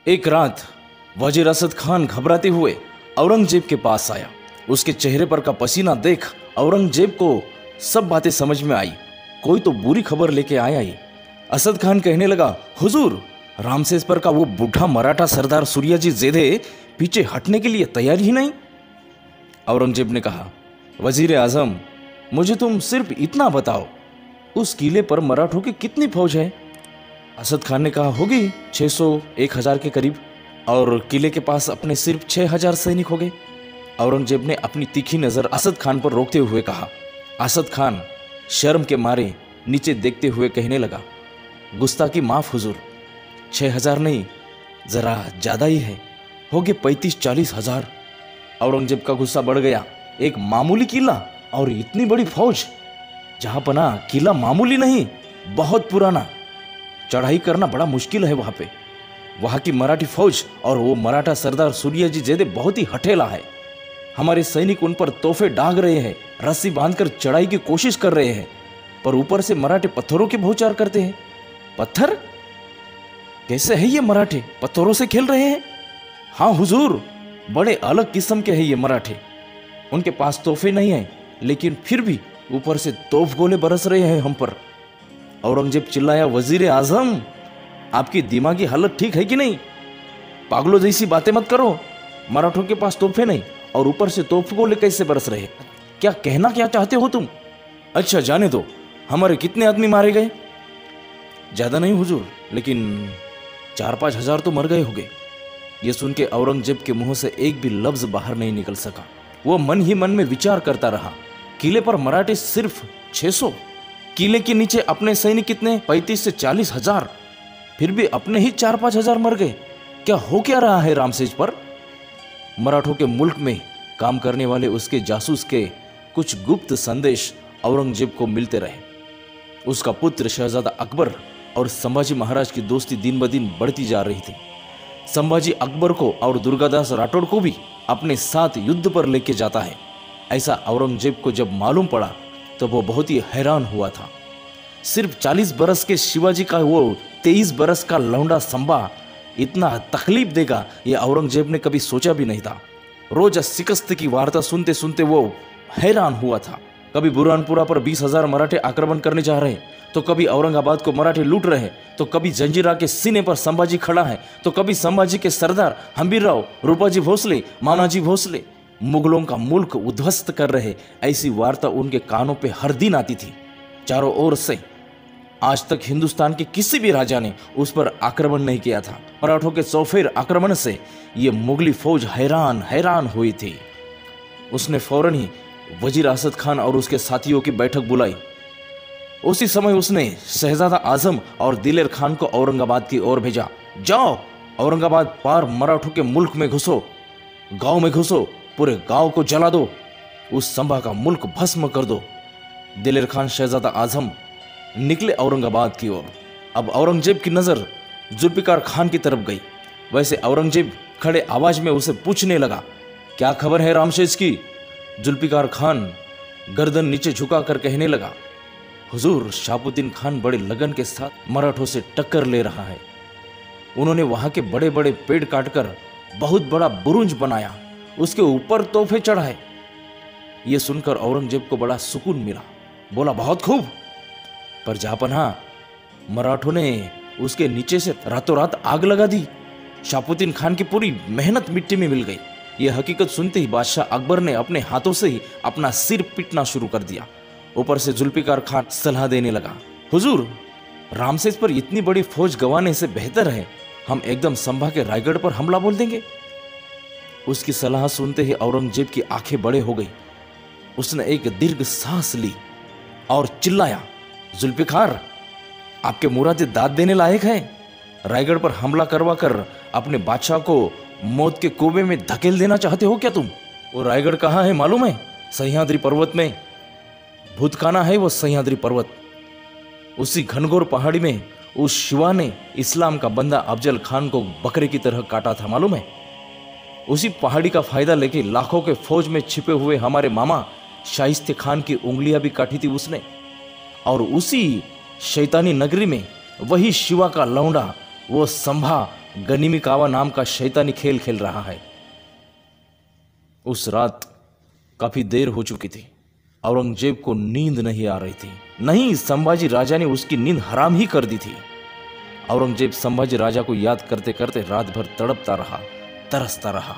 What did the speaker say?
एक रात वजीर असद खान घबराते हुए औरंगजेब के पास आया। उसके चेहरे पर का पसीना देख औरंगजेब को सब बातें समझ में आई। कोई तो बुरी खबर लेके आया ही। असद खान कहने लगा, हुजूर, रामसेस पर का वो बूढ़ा मराठा सरदार सूर्याजी ज़ेदे पीछे हटने के लिए तैयार ही नहीं। औरंगजेब ने कहा, वजीर आजम, मुझे तुम सिर्फ इतना बताओ, उस किले पर मराठों की कितनी फौज है? असद खान ने कहा, होगी 600-1000 के करीब, और किले के पास अपने सिर्फ 6000 सैनिक हो गए। औरंगजेब ने अपनी तीखी नजर असद खान पर रोकते हुए कहा। असद खान शर्म के मारे नीचे देखते हुए कहने लगा, गुस्ताखी माफ हुजूर, 6000 नहीं, जरा ज्यादा ही है, हो गए 35-40 हजार। औरंगजेब का गुस्सा बढ़ गया। एक मामूली किला और इतनी बड़ी फौज। जहां पना किला मामूली नहीं, बहुत पुराना, चढ़ाई करना बड़ा मुश्किल है वहां पे। वहां की मराठी फौज और वो मराठा सरदार सूर्याजी ज़ेदे बहुत ही हठेला है। हमारे सैनिक उन पर तोहफे दाग रहे हैं, रस्सी बांधकर चढ़ाई की कोशिश कर रहे हैं, पर ऊपर से मराठे पत्थरों की बौछार करते हैं। पत्थर? कैसे है ये मराठे पत्थरों से खेल रहे हैं? हाँ हुजूर, बड़े अलग किस्म के हैं ये मराठे। उनके पास तोहफे नहीं है, लेकिन फिर भी ऊपर से तोप गोले बरस रहे हैं हम पर। औरंगजेब चिल्लाया, वजीर आजम, आपकी दिमागी हालत ठीक है कि नहीं? पागलों जैसी बातें मत करो। मराठों के पास तोहफे नहीं और ऊपर से तोप गोले कैसे बरस रहे? क्या कहना क्या चाहते हो तुम? अच्छा जाने दो, हमारे कितने आदमी मारे गए? ज्यादा नहीं हुजूर, लेकिन 4-5 हजार तो मर गए होंगे। यह सुन के औरंगजेब के मुंह से एक भी लफ्ज बाहर नहीं निकल सका। वो मन ही मन में विचार करता रहा, किले पर मराठे सिर्फ 600, किले के नीचे अपने सैनिक कितने? 35 से 40 हजार, फिर भी अपने ही 4-5 हजार मर गए। क्या हो क्या रहा है रामसेज पर? मराठों के मुल्क में काम करने वाले उसके जासूस के कुछ गुप्त संदेश औरंगजेब को मिलते रहे। उसका पुत्र शहजादा अकबर और संभाजी महाराज की दोस्ती दिन ब दिन बढ़ती जा रही थी। संभाजी अकबर को और दुर्गादास राठौड़ को भी अपने साथ युद्ध पर लेके जाता है। ऐसा औरंगजेब को जब मालूम पड़ा तो वो बहुत ही हैरान हुआ था। सिर्फ 40 बरस के शिवाजी का वो 23 बरस का लौंडा संभा इतना तकलीफ देगा, ये औरंगजेब ने कभी सोचा भी नहीं था। रोज शिकस्त की वार्ता सुनते सुनते वो हैरान हुआ था। कभी बुरहानपुरा पर 20,000 मराठे आक्रमण करने जा रहे, तो कभी औरंगाबाद को मराठे लूट रहे, तो कभी जंजीरा के सीने पर संभाजी खड़ा है, तो कभी संभाजी के सरदार हंबीरराव, रूपाजी भोसले, मानाजी भोसले मुगलों का मुल्क उद्ध्वस्त कर रहे। ऐसी वार्ता उनके कानों पे हर दिन आती थी चारों ओर से। आज तक हिंदुस्तान के किसी भी राजा ने उस पर आक्रमण नहीं किया था। मराठों के चौफेर आक्रमण से ये मुगली फौज हैरान हुई थी। उसने फौरन ही वजीर असद खान और उसके साथियों की बैठक बुलाई। उसी समय उसने शहजादा आजम और दिलेर खान को औरंगाबाद की ओर भेजा। जाओ, औरंगाबाद पार मराठों के मुल्क में घुसो, गांव में घुसो, पूरे गांव को जला दो, उस संभा का मुल्क भस्म कर दो। दिलेर खान, शहजादा आजम निकले औरंगाबाद की ओर। अब औरंगजेब की नजर जुल्फिकार खान की तरफ गई। वैसे औरंगजेब खड़े आवाज में उसे पूछने लगा, क्या खबर है रामसेज की? जुल्फिकार खान गर्दन नीचे झुकाकर कहने लगा, हुजूर, शाहबुद्दीन खान बड़े लगन के साथ मराठों से टक्कर ले रहा है। उन्होंने वहां के बड़े बड़े पेड़ काटकर बहुत बड़ा बुरुज बनाया, उसके ऊपर तोहफे चढ़ाए। यह सुनकर औरंगजेब को बड़ा सुकून मिला। बोला, बहुत खूब, पर जहापनाह, मराठों ने उसके नीचे से रातों रात आग लगा दी। शाहबुद्दीन खान की पूरी मेहनत मिट्टी में मिल गई। यह हकीकत सुनते ही बादशाह अकबर ने अपने हाथों से ही अपना सिर पीटना शुरू कर दिया। ऊपर से जुल्फिकार खान सलाह देने लगा, हुजूर, रामसेज पर इतनी बड़ी फौज गंवाने से बेहतर है हम एकदम संभा के रायगढ़ पर हमला बोल देंगे। उसकी सलाह सुनते ही औरंगजेब की आंखें बड़े हो गई। उसने एक दीर्घ सांस ली और चिल्लाया, जुल्फिकार, आपके मुरादे दाद देने लायक है। रायगढ़ पर हमला करवा कर अपने बादशाह को मौत के कुएं में धकेल देना चाहते हो क्या तुम? वो रायगढ़ कहाँ है मालूम है? सह्याद्री पर्वत में। भूतकाना है वो सह्याद्री पर्वत। उसी घनघोर पहाड़ी में उस शिवा ने इस्लाम का बंदा अफजल खान को बकरे की तरह काटा था मालूम है? उसी पहाड़ी का फायदा लेके लाखों के फौज में छिपे हुए हमारे मामा शाइस्ते खान की उंगलियां भी काटी थी उसने। और उसी शैतानी नगरी में वही शिवा का लौंडा, वो संभा गनीमी कावा नाम का शैतानी खेल खेल रहा है। उस रात काफी देर हो चुकी थी। औरंगजेब को नींद नहीं आ रही थी। नहीं, संभाजी राजा ने उसकी नींद हराम ही कर दी थी। औरंगजेब संभाजी राजा को याद करते करते रात भर तड़पता रहा, तरसता रहा।